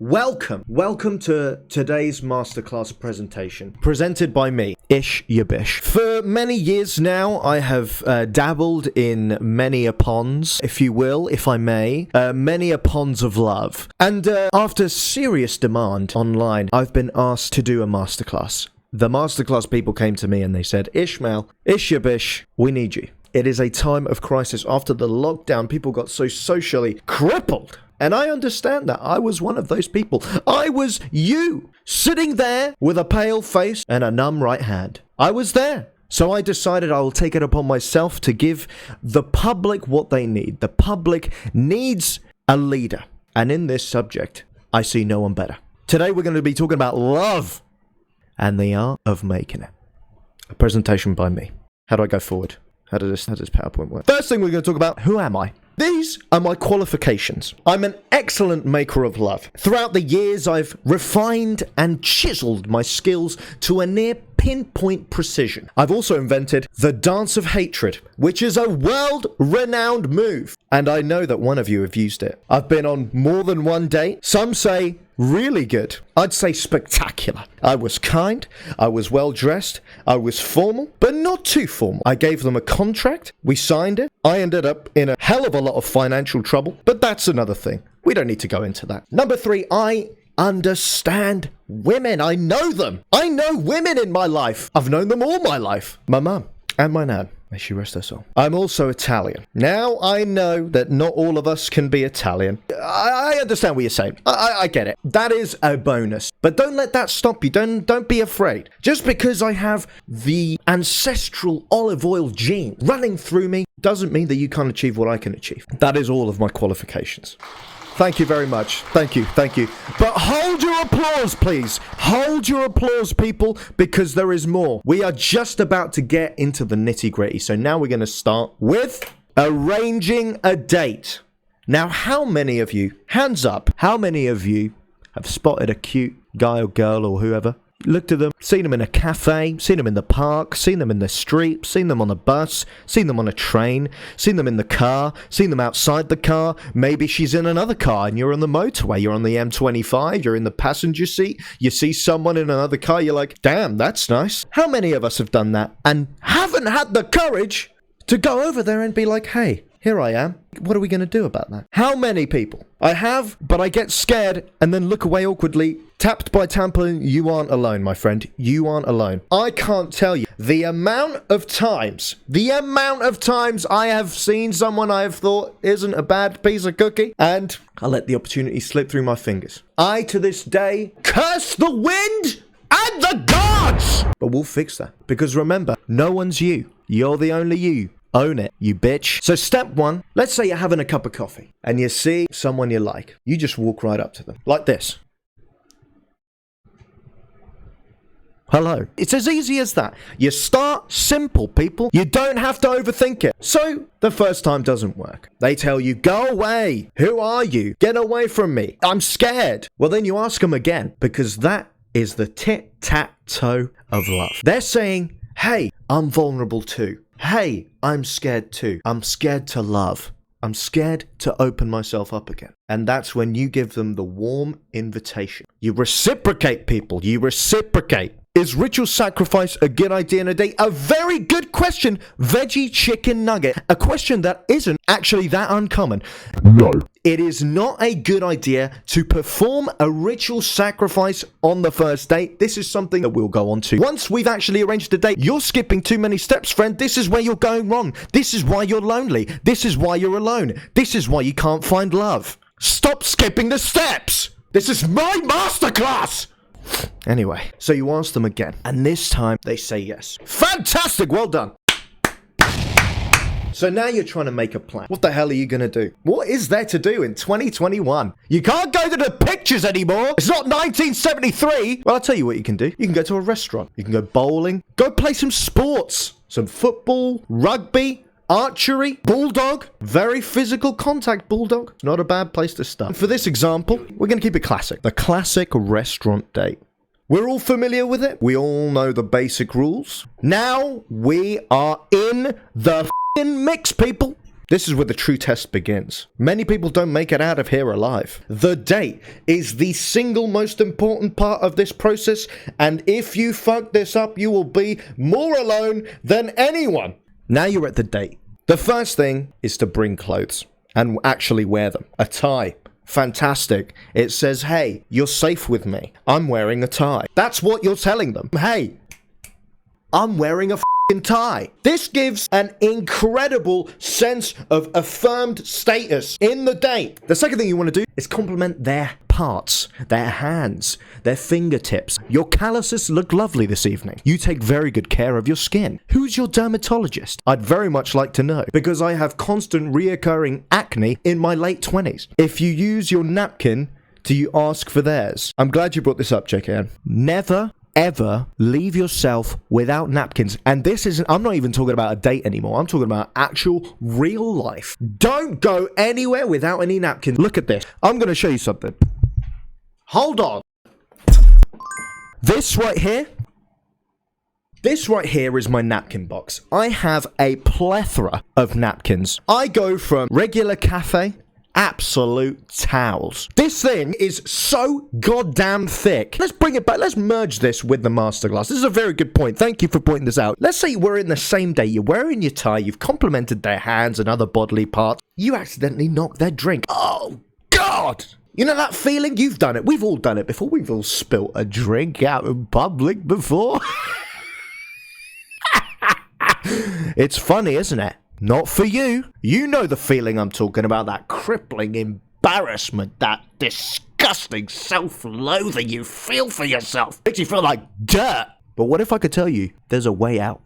Welcome to today's Masterclass presentation, presented by me, Ish Yabish. For many years now, I have dabbled in many a ponds, if you will, if I may, many a ponds of love. And after serious demand online, I've been asked to do a Masterclass. The Masterclass people came to me and they said, Ishmael, Ish Yabish, we need you. It is a time of crisis. After the lockdown, people got so socially crippled. And I understand that. I was one of those people. I was you, sitting there with a pale face and a numb right hand. I was there. So I decided I will take it upon myself to give the public what they need. The public needs a leader. And in this subject, I see no one better. Today we're going to be talking about love and the art of making it. A presentation by me. How do I go forward? How does PowerPoint work? First thing we're going to talk about, who am I? These are my qualifications. I'm an excellent maker of love. Throughout the years, I've refined and chiseled my skills to a near pinpoint precision. I've also invented the dance of hatred, which is a world-renowned move. And I know that one of you have used it. I've been on more than one date. Some say really good. I'd say spectacular. I was kind, I was well dressed, I was formal, but not too formal. I gave them a contract, we signed it. I ended up in a hell of a lot of financial trouble, but that's another thing. We don't need to go into that. Number 3, I understand women. I know them. I know women in my life. I've known them all my life. My mum and my nan. May she rest her soul. I'm also Italian. Now, I know that not all of us can be Italian. I understand what you're saying. I get it. That is a bonus. But don't let that stop you. Don't be afraid. Just because I have the ancestral olive oil gene running through me doesn't mean that you can't achieve what I can achieve. That is all of my qualifications. Thank you very much. Thank you. But hold your applause, please. Hold your applause, people, because there is more. We are just about to get into the nitty-gritty. So now we're going to start with arranging a date. Now, how many of you, hands up, how many of you have spotted a cute guy or girl or whoever, looked at them, seen them in a cafe, seen them in the park, seen them in the street, seen them on a bus, seen them on a train, seen them in the car, seen them outside the car, maybe she's in another car and you're on the motorway, you're on the M25, you're in the passenger seat, you see someone in another car, you're like, damn, that's nice. How many of us have done that and haven't had the courage to go over there and be like, hey, here I am. What are we going to do about that? How many people? I have, but I get scared and then look away awkwardly. Tapped by tampering, you aren't alone, my friend. You aren't alone. I can't tell you the amount of times I have seen someone I have thought isn't a bad piece of cookie, and I let the opportunity slip through my fingers. I, to this day, curse the wind and the gods! But we'll fix that. Because remember, no one's you. You're the only you. Own it, you bitch. So step 1, let's say you're having a cup of coffee and you see someone you like. You just walk right up to them. Like this. Hello. It's as easy as that. You start simple, people. You don't have to overthink it. So the first time doesn't work. They tell you, go away. Who are you? Get away from me. I'm scared. Well, then you ask them again, because that is the tit-tat-toe of love. They're saying, hey, I'm vulnerable too. Hey, I'm scared too. I'm scared to love. I'm scared to open myself up again. And that's when you give them the warm invitation. You reciprocate, people. You reciprocate. Is ritual sacrifice a good idea in a date? A very good question. Veggie chicken nugget. A question that isn't actually that uncommon. No. It is not a good idea to perform a ritual sacrifice on the first date. This is something that we'll go on to. Once we've actually arranged a date, you're skipping too many steps, friend. This is where you're going wrong. This is why you're lonely. This is why you're alone. This is why you can't find love. Stop skipping the steps. This is my masterclass. Anyway, so you ask them again, and this time they say yes. Fantastic, well done. So now you're trying to make a plan. What the hell are you going to do? What is there to do in 2021? You can't go to the pictures anymore. It's not 1973. Well, I'll tell you what you can do. You can go to a restaurant. You can go bowling. Go play some sports. Some football, rugby, archery, bulldog. Very physical contact bulldog. Not a bad place to start. For this example, we're going to keep it classic. The classic restaurant date. We're all familiar with it. We all know the basic rules. Now we are in the mix, people. This is where the true test begins. Many people don't make it out of here alive. The date is the single most important part of this process, and if you fuck this up, you will be more alone than anyone. Now you're at the date. The first thing is to bring clothes and actually wear them. A tie. Fantastic. It says, hey, you're safe with me. I'm wearing a tie. That's what you're telling them. Hey, I'm wearing a tie. This gives an incredible sense of affirmed status in the date. The second thing you want to do is compliment their parts, their hands, their fingertips. Your calluses look lovely this evening. You take very good care of your skin. Who's your dermatologist? I'd very much like to know, because I have constant reoccurring acne in my late 20s. If you use your napkin, do you ask for theirs? I'm glad you brought this up, JKN. Never ever leave yourself without napkins. And this isn't, I'm not even talking about a date anymore. I'm talking about actual real life. Don't go anywhere without any napkins. Look at this. I'm going to show you something. Hold on. This right here is my napkin box. I have a plethora of napkins. I go from regular cafe, absolute towels. This thing is so goddamn thick. Let's bring it back. Let's merge this with the masterclass. This is a very good point. Thank you for pointing this out. Let's say we're in the same day. You're wearing your tie. You've complimented their hands and other bodily parts. You accidentally knock their drink. Oh, God. You know that feeling? You've done it. We've all done it before. We've all spilt a drink out in public before. It's funny, isn't it? Not for you. You know the feeling I'm talking about, that crippling embarrassment, that disgusting self-loathing you feel for yourself. Makes you feel like dirt. But what if I could tell you there's a way out?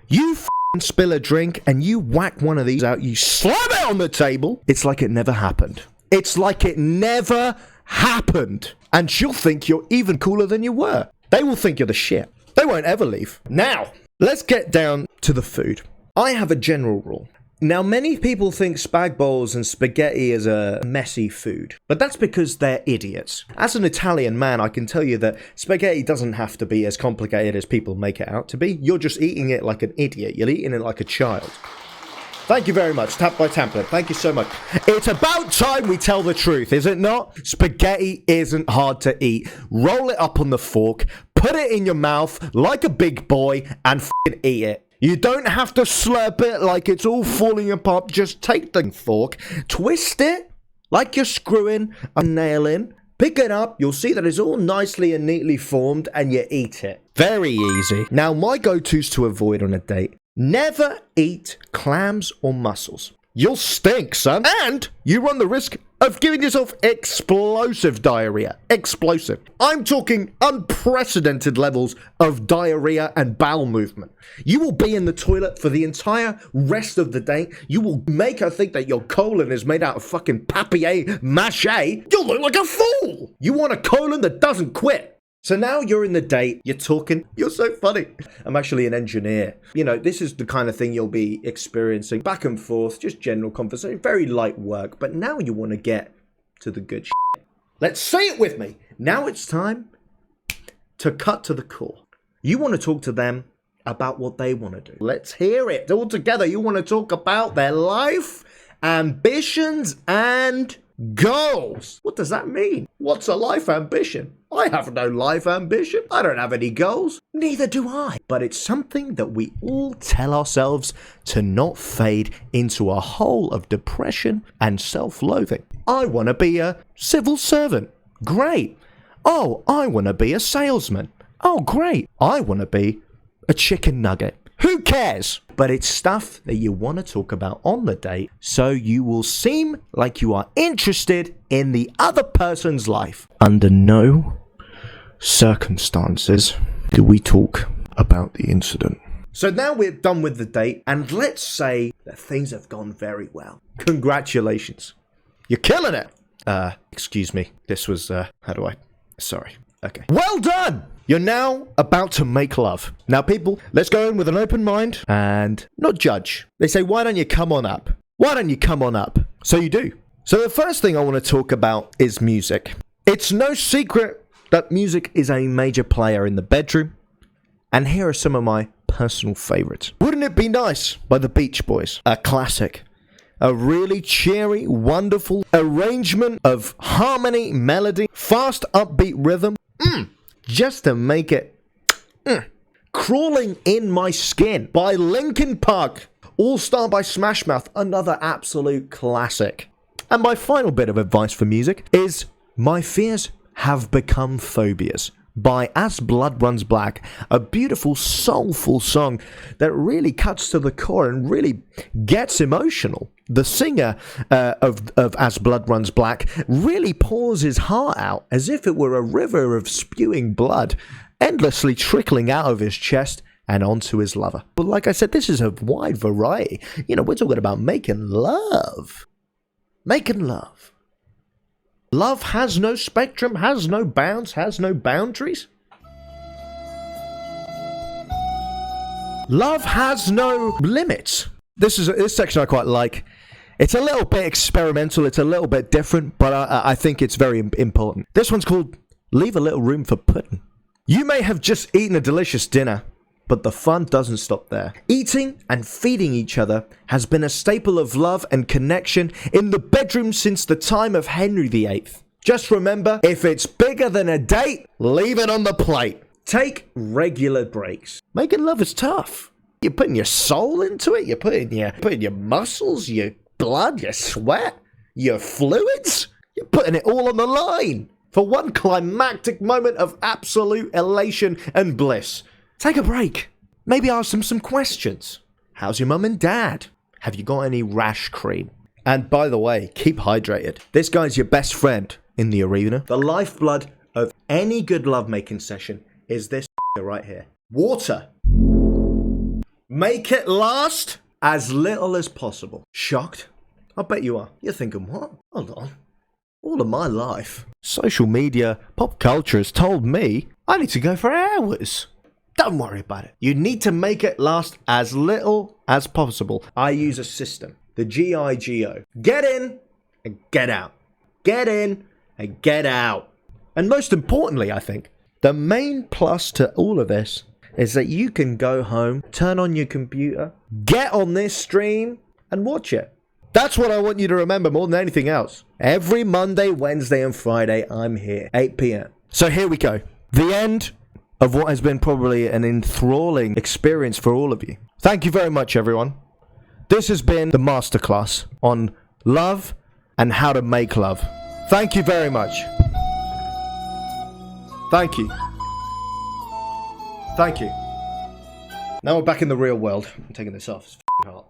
You spill a drink and you whack one of these out, you slam it on the table. It's like it never happened. It's like it never happened. And she'll think you're even cooler than you were. They will think you're the shit. They won't ever leave. Now, let's get down to the food. I have a general rule. Now, many people think spag bowls and spaghetti is a messy food, but that's because they're idiots. As an Italian man, I can tell you that spaghetti doesn't have to be as complicated as people make it out to be. You're just eating it like an idiot. You're eating it like a child. Thank you very much. Tap by Template. Thank you so much. It's about time we tell the truth, is it not? Spaghetti isn't hard to eat. Roll it up on the fork, put it in your mouth like a big boy, and f***ing eat it. You don't have to slurp it like it's all falling apart. Just take the fork, twist it like you're screwing a nail in, pick it up, you'll see that it's all nicely and neatly formed, and you eat it. Very easy. Now, my go-tos to avoid on a date. Never eat clams or mussels. You'll stink, son. And you run the risk of giving yourself explosive diarrhea. Explosive. I'm talking unprecedented levels of diarrhea and bowel movement. You will be in the toilet for the entire rest of the day. You will make her think that your colon is made out of fucking papier-mâché. You'll look like a fool. You want a colon that doesn't quit. So now you're in the date, you're talking, you're so funny. I'm actually an engineer. You know, this is the kind of thing you'll be experiencing back and forth, just general conversation, very light work. But now you want to get to the good shit. Let's say it with me. Now it's time to cut to the core. You want to talk to them about what they want to do. Let's hear it all together. You want to talk about their life, ambitions, and goals. What does that mean? What's a life ambition? I have no life ambition. I don't have any goals. Neither do I. But it's something that we all tell ourselves to not fade into a hole of depression and self-loathing. I want to be a civil servant. Great. Oh, I want to be a salesman. Oh, great. I want to be a chicken nugget. Who cares? But it's stuff that you want to talk about on the date, so you will seem like you are interested in the other person's life. Under no circumstances do we talk about the incident. So now we're done with the date, and let's say that things have gone very well. Congratulations. You're killing it. Excuse me. This was, sorry. Okay. Well done! You're now about to make love. Now, people, let's go in with an open mind and not judge. They say, why don't you come on up? Why don't you come on up? So you do. So the first thing I want to talk about is music. It's no secret that music is a major player in the bedroom And here are some of my personal favorites. Wouldn't It Be Nice by the Beach Boys? A classic. A really cheery, wonderful arrangement of harmony, melody, fast, upbeat rhythm. Just to make it... Crawling in My Skin by Linkin Park. All Star by Smash Mouth, another absolute classic. And my final bit of advice for music is My Fears Have Become Phobias by As Blood Runs Black, a beautiful, soulful song that really cuts to the core and really gets emotional. The singer of As Blood Runs Black really pours his heart out as if it were a river of spewing blood, endlessly trickling out of his chest and onto his lover. But like I said, this is a wide variety. You know, we're talking about making love. Making love. Love has no spectrum, has no bounds, has no boundaries. Love has no limits. This section I quite like. It's a little bit experimental, it's a little bit different, but I think it's very important. This one's called Leave a Little Room for Pudding. You may have just eaten a delicious dinner, but the fun doesn't stop there. Eating and feeding each other has been a staple of love and connection in the bedroom since the time of Henry VIII. Just remember, if it's bigger than a date, leave it on the plate. Take regular breaks. Making love is tough. You're putting your soul into it. You're putting your muscles, your blood, your sweat, your fluids. You're putting it all on the line for one climactic moment of absolute elation and bliss. Take a break. Maybe ask them some questions. How's your mum and dad? Have you got any rash cream? And by the way, keep hydrated. This guy's your best friend in the arena. The lifeblood of any good lovemaking session is this right here. Water. Make it last as little as possible. Shocked? I bet you are. You're thinking, what? Hold on. All of my life, social media, pop culture has told me I need to go for hours. Don't worry about it. You need to make it last as little as possible. I use a system, the GIGO. Get in and get out. Get in and get out. And most importantly, I think, the main plus to all of this is that you can go home, turn on your computer, get on this stream and watch it. That's what I want you to remember more than anything else. Every Monday, Wednesday and Friday, I'm here, 8 p.m. So here we go. The end of what has been probably an enthralling experience for all of you. Thank you very much, everyone. This has been the masterclass on love and how to make love. Thank you very much. Thank you. Thank you. Now we're back in the real world. I'm taking this off. It's hot.